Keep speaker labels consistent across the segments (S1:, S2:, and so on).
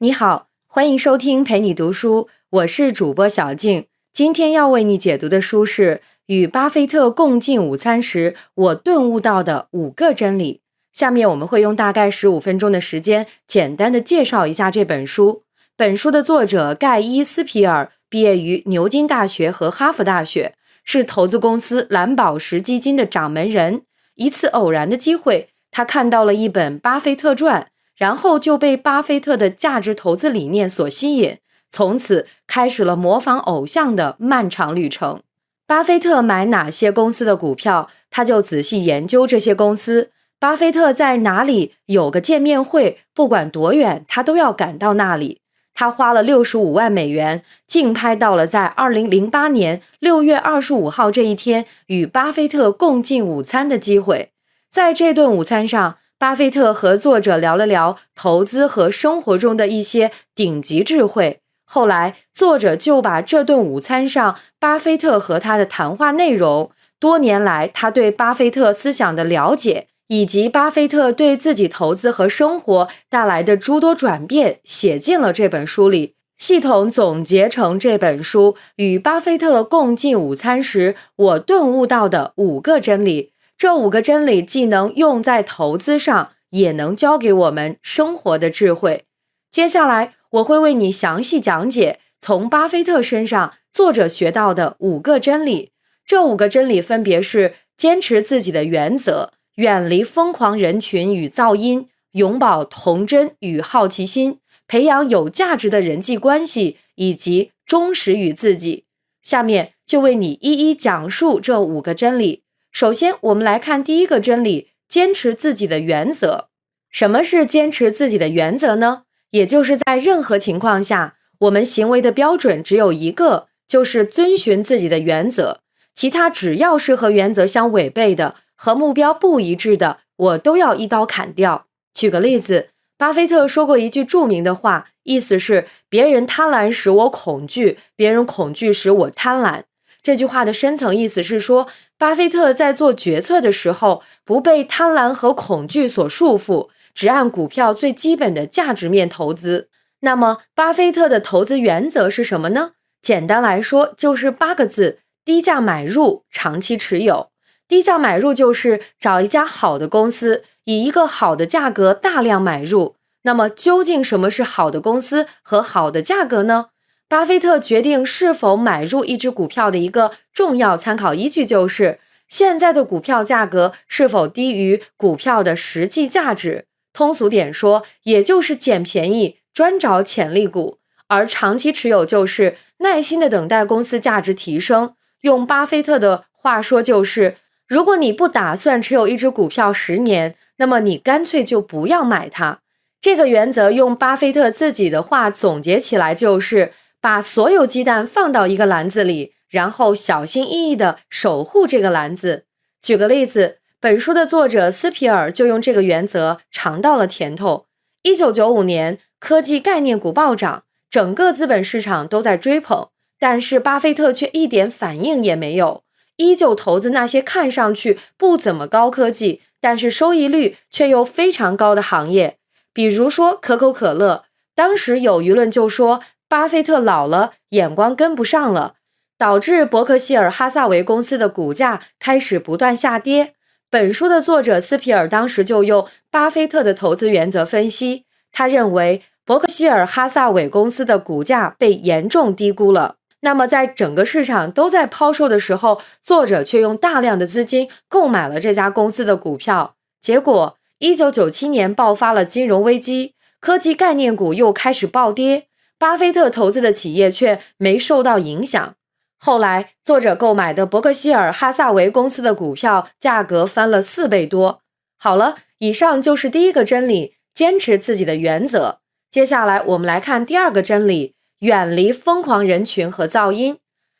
S1: 你好，欢迎收听陪你读书，我是主播小静。今天要为你解读的书是《与巴菲特共进午餐时，我顿悟到的5个真理》。下面我们会用大概15分钟的时间，简单的介绍一下这本书。本书的作者盖伊·斯皮尔毕业于牛津大学和哈佛大学，是投资公司蓝宝石基金的掌门人。一次偶然的机会，他看到了一本巴菲特传，然后就被巴菲特的价值投资理念所吸引，从此开始了模仿偶像的漫长旅程。巴菲特买哪些公司的股票，他就仔细研究这些公司。巴菲特在哪里有个见面会，不管多远，他都要赶到那里。他花了65万美元，竞拍到了在2008年6月25号这一天与巴菲特共进午餐的机会。在这顿午餐上，巴菲特和作者聊了聊投资和生活中的一些顶级智慧。后来，作者就把这顿午餐上巴菲特和他的谈话内容，多年来他对巴菲特思想的了解，以及巴菲特对自己投资和生活带来的诸多转变，写进了这本书里，系统总结成这本书与巴菲特共进午餐时，我顿悟到的5个真理。这5个真理既能用在投资上，也能教给我们生活的智慧。接下来我会为你详细讲解从巴菲特身上作者学到的5个真理。这5个真理分别是：坚持自己的原则，远离疯狂人群与噪音，永葆童真与好奇心，培养有价值的人际关系，以及忠实于自己。下面就为你一一讲述这5个真理。首先，我们来看第一个真理：坚持自己的原则。什么是坚持自己的原则呢？也就是在任何情况下，我们行为的标准只有一个，就是遵循自己的原则。其他只要是和原则相违背的，和目标不一致的，我都要一刀砍掉。举个例子，巴菲特说过一句著名的话，意思是别人贪婪使我恐惧，别人恐惧使我贪婪。这句话的深层意思是说，巴菲特在做决策的时候，不被贪婪和恐惧所束缚，只按股票最基本的价值面投资。那么，巴菲特的投资原则是什么呢？简单来说，就是8个字：低价买入，长期持有。低价买入就是找一家好的公司，以一个好的价格大量买入。那么，究竟什么是好的公司和好的价格呢？巴菲特决定是否买入一只股票的一个重要参考依据就是现在的股票价格是否低于股票的实际价值。通俗点说，也就是捡便宜，专找潜力股。而长期持有就是耐心的等待公司价值提升。用巴菲特的话说就是，如果你不打算持有一只股票10年，那么你干脆就不要买它。这个原则用巴菲特自己的话总结起来就是，把所有鸡蛋放到一个篮子里，然后小心翼翼地守护这个篮子。举个例子，本书的作者斯皮尔就用这个原则尝到了甜头。1995年，科技概念股暴涨，整个资本市场都在追捧，但是巴菲特却一点反应也没有，依旧投资那些看上去不怎么高科技，但是收益率却又非常高的行业。比如说可口可乐，当时有舆论就说巴菲特老了，眼光跟不上了，导致伯克希尔哈撒韦公司的股价开始不断下跌。本书的作者斯皮尔当时就用巴菲特的投资原则分析，他认为伯克希尔哈撒韦公司的股价被严重低估了。那么在整个市场都在抛售的时候，作者却用大量的资金购买了这家公司的股票。结果1997年爆发了金融危机，科技概念股又开始暴跌，巴菲特投资的企业却没受到影响。后来，作者购买的伯克希尔哈撒韦公司的股票价格翻了4倍多。好了，以上就是第一个真理，坚持自己的原则。接下来我们来看第2个真理，远离疯狂人群和噪音。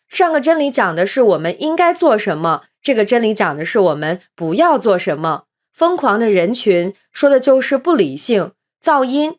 S1: 上个真理讲的是我们应该做什么，这个真理讲的是我们不要做什么。疯狂的人群说的就是不理性，噪音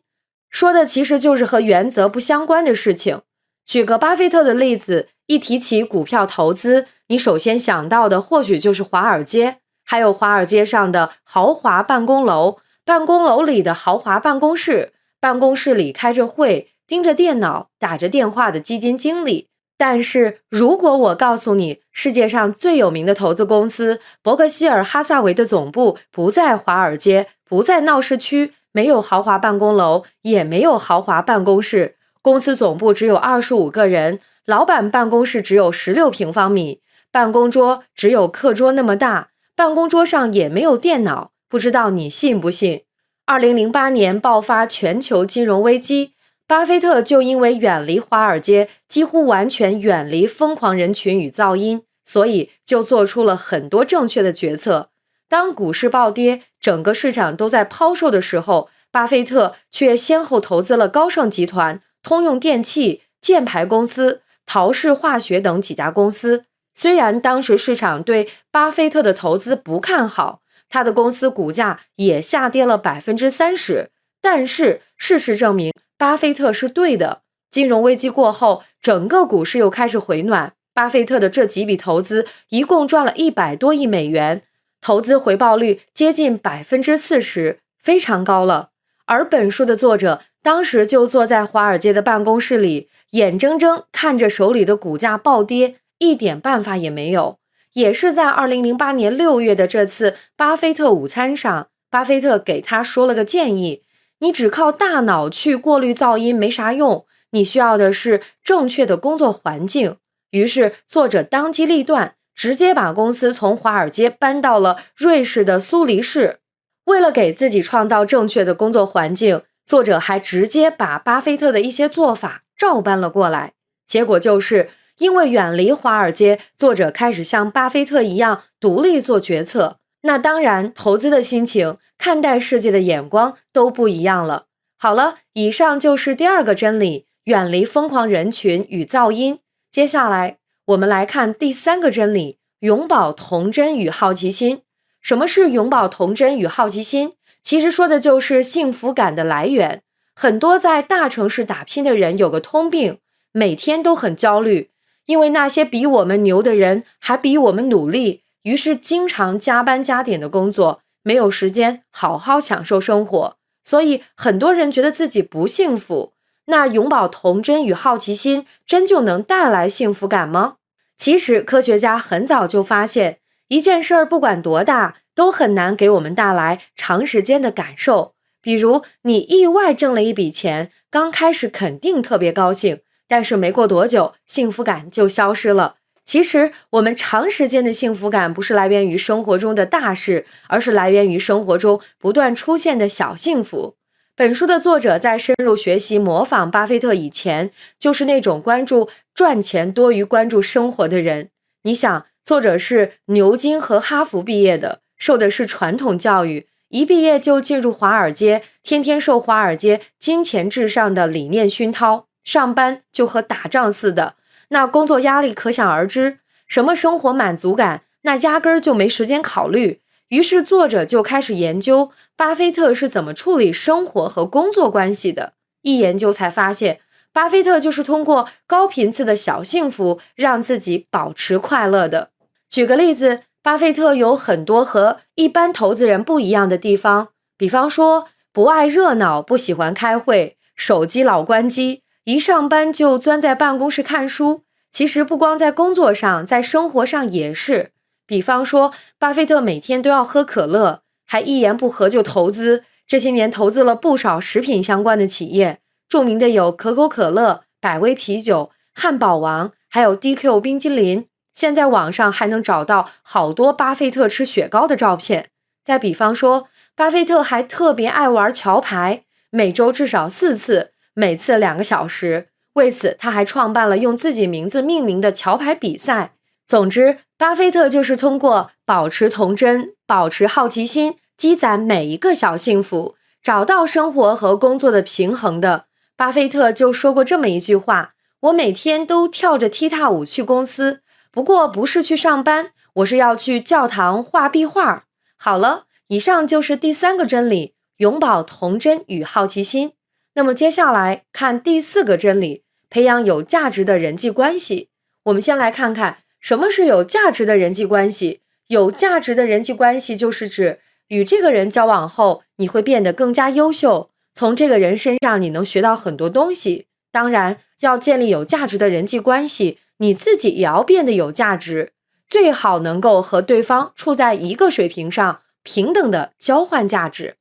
S1: 说的其实就是和原则不相关的事情。举个巴菲特的例子，一提起股票投资，你首先想到的或许就是华尔街，还有华尔街上的豪华办公楼，办公楼里的豪华办公室，办公室里开着会，盯着电脑，打着电话的基金经理。但是如果我告诉你，世界上最有名的投资公司伯克希尔哈萨维的总部不在华尔街，不在闹市区，没有豪华办公楼，也没有豪华办公室，公司总部只有25个人，老板办公室只有16平方米，办公桌只有课桌那么大，办公桌上也没有电脑，不知道你信不信？2008年爆发全球金融危机，巴菲特就因为远离华尔街，几乎完全远离疯狂人群与噪音，所以就做出了很多正确的决策。当股市暴跌，整个市场都在抛售的时候，巴菲特却先后投资了高盛集团、通用电气、箭牌公司、陶氏化学等几家公司。虽然当时市场对巴菲特的投资不看好，他的公司股价也下跌了 30%， 但是事实证明巴菲特是对的。金融危机过后，整个股市又开始回暖，巴菲特的这几笔投资一共赚了100多亿美元，投资回报率接近 40%， 非常高了。而本书的作者当时就坐在华尔街的办公室里，眼睁睁看着手里的股价暴跌，一点办法也没有。也是在2008年6月的这次巴菲特午餐上，巴菲特给他说了个建议，你只靠大脑去过滤噪音没啥用，你需要的是正确的工作环境。于是作者当机立断，直接把公司从华尔街搬到了瑞士的苏黎世。为了给自己创造正确的工作环境，作者还直接把巴菲特的一些做法照搬了过来。结果就是因为远离华尔街，作者开始像巴菲特一样独立做决策，那当然投资的心情、看待世界的眼光都不一样了。好了，以上就是第2个真理，远离疯狂人群与噪音。接下来我们来看第3个真理，永葆童真与好奇心。什么是永葆童真与好奇心？其实说的就是幸福感的来源。很多在大城市打拼的人有个通病，每天都很焦虑，因为那些比我们牛的人还比我们努力，于是经常加班加点的工作，没有时间好好享受生活。所以很多人觉得自己不幸福。那永葆童真与好奇心真就能带来幸福感吗？其实科学家很早就发现，一件事儿不管多大，都很难给我们带来长时间的感受。比如你意外挣了一笔钱，刚开始肯定特别高兴，但是没过多久，幸福感就消失了。其实我们长时间的幸福感不是来源于生活中的大事，而是来源于生活中不断出现的小幸福。本书的作者在深入学习模仿巴菲特以前，就是那种关注赚钱多于关注生活的人。你想，作者是牛津和哈佛毕业的，受的是传统教育，一毕业就进入华尔街，天天受华尔街金钱至上的理念熏陶，上班就和打仗似的，那工作压力可想而知，什么生活满足感，那压根儿就没时间考虑。于是作者就开始研究巴菲特是怎么处理生活和工作关系的。一研究才发现，巴菲特就是通过高频次的小幸福让自己保持快乐的。举个例子，巴菲特有很多和一般投资人不一样的地方，比方说不爱热闹，不喜欢开会，手机老关机，一上班就钻在办公室看书。其实不光在工作上，在生活上也是。比方说巴菲特每天都要喝可乐，还一言不合就投资，这些年投资了不少食品相关的企业，著名的有可口可乐、百威啤酒、汉堡王，还有 DQ 冰激凌。现在网上还能找到好多巴菲特吃雪糕的照片。再比方说，巴菲特还特别爱玩桥牌，每周至少4次，每次2个小时。为此他还创办了用自己名字命名的桥牌比赛。总之，巴菲特就是通过保持童真、保持好奇心，积攒每一个小幸福，找到生活和工作的平衡的。巴菲特就说过这么一句话，我每天都跳着踢踏舞去公司，不过不是去上班，我是要去教堂画壁画。好了，以上就是第3个真理，永葆童真与好奇心。那么接下来看第4个真理，培养有价值的人际关系。我们先来看看什么是有价值的人际关系。有价值的人际关系就是指与这个人交往后，你会变得更加优秀，从这个人身上你能学到很多东西。当然，要建立有价值的人际关系，你自己也要变得有价值，最好能够和对方处在一个水平上，平等的交换价值。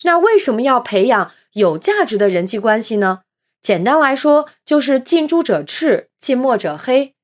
S1: 那为什么要培养有价值的人际关系呢？简单来说，就是近朱者赤，近墨者黑。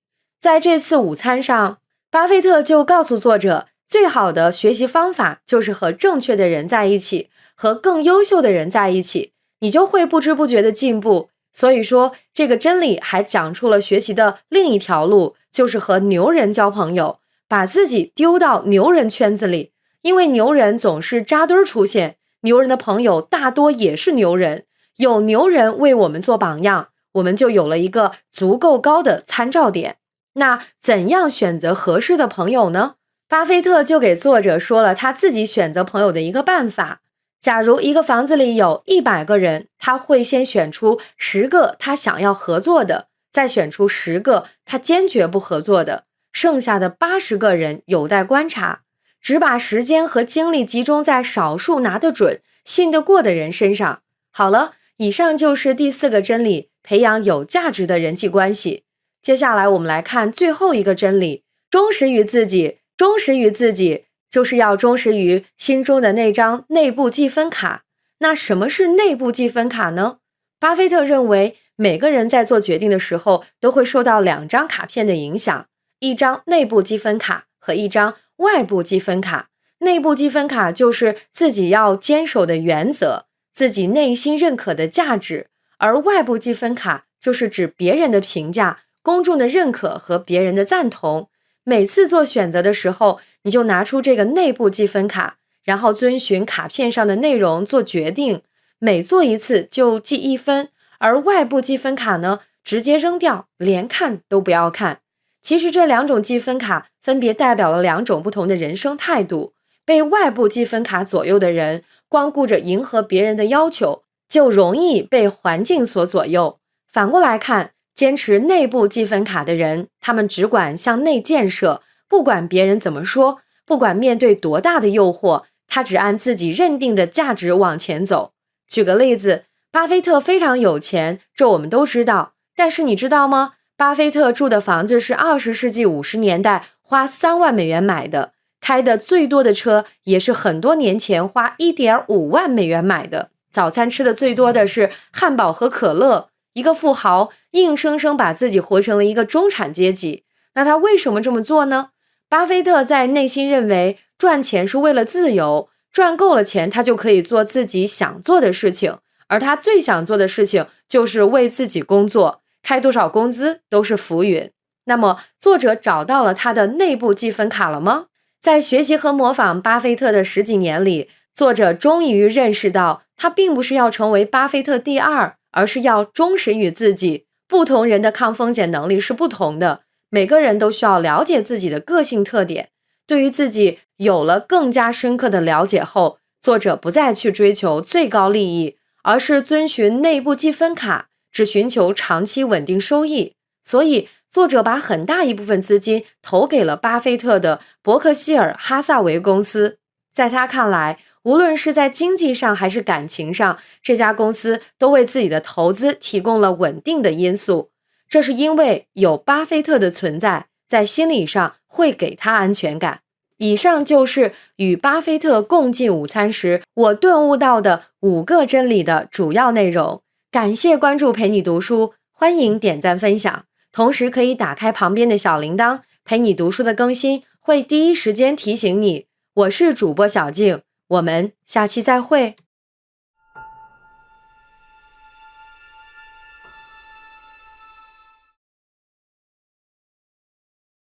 S1: 在这次午餐上，巴菲特就告诉作者，最好的学习方法就是和正确的人在一起，和更优秀的人在一起，你就会不知不觉的进步。所以说，这个真理还讲出了学习的另一条路，就是和牛人交朋友，把自己丢到牛人圈子里，因为牛人总是扎堆出现，牛人的朋友大多也是牛人，有牛人为我们做榜样，我们就有了一个足够高的参照点。那怎样选择合适的朋友呢？巴菲特就给作者说了他自己选择朋友的一个办法。假如一个房子里有100个人，他会先选出10个他想要合作的，再选出10个他坚决不合作的，剩下的80个人有待观察，只把时间和精力集中在少数拿得准、信得过的人身上。好了，以上就是第4个真理，培养有价值的人际关系。接下来我们来看最后一个真理，忠实于自己。忠实于自己就是要忠实于心中的那张内部积分卡。那什么是内部积分卡呢？巴菲特认为每个人在做决定的时候都会受到2张卡片的影响，一张内部积分卡和一张外部积分卡。内部积分卡就是自己要坚守的原则，自己内心认可的价值，而外部积分卡就是指别人的评价、公众的认可和别人的赞同。每次做选择的时候，你就拿出这个内部积分卡，然后遵循卡片上的内容做决定，每做一次就记1分，而外部积分卡呢，直接扔掉，连看都不要看。其实这2种积分卡分别代表了2种不同的人生态度。被外部积分卡左右的人，光顾着迎合别人的要求，就容易被环境所左右。反过来看，坚持内部积分卡的人，他们只管向内建设，不管别人怎么说，不管面对多大的诱惑，他只按自己认定的价值往前走。举个例子，巴菲特非常有钱，这我们都知道，但是你知道吗？巴菲特住的房子是20世纪50年代花3万美元买的，开的最多的车也是很多年前花1.5万美元买的，早餐吃的最多的是汉堡和可乐。一个富豪硬生生把自己活成了一个中产阶级，那他为什么这么做呢？巴菲特在内心认为，赚钱是为了自由，赚够了钱，他就可以做自己想做的事情，而他最想做的事情就是为自己工作，开多少工资都是浮云。那么，作者找到了他的内部积分卡了吗？在学习和模仿巴菲特的10几年里，作者终于认识到，他并不是要成为巴菲特第2，而是要忠实于自己。不同人的抗风险能力是不同的，每个人都需要了解自己的个性特点。对于自己有了更加深刻的了解后，作者不再去追求最高利益，而是遵循内部积分卡，只寻求长期稳定收益。所以作者把很大一部分资金投给了巴菲特的伯克希尔哈撒韦公司。在他看来，无论是在经济上还是感情上，这家公司都为自己的投资提供了稳定的因素。这是因为有巴菲特的存在，在心理上会给他安全感。以上就是与巴菲特共进午餐时我顿悟到的5个真理的主要内容。感谢关注陪你读书，欢迎点赞分享，同时可以打开旁边的小铃铛，陪你读书的更新会第一时间提醒你。我是主播小静，我们下期再会。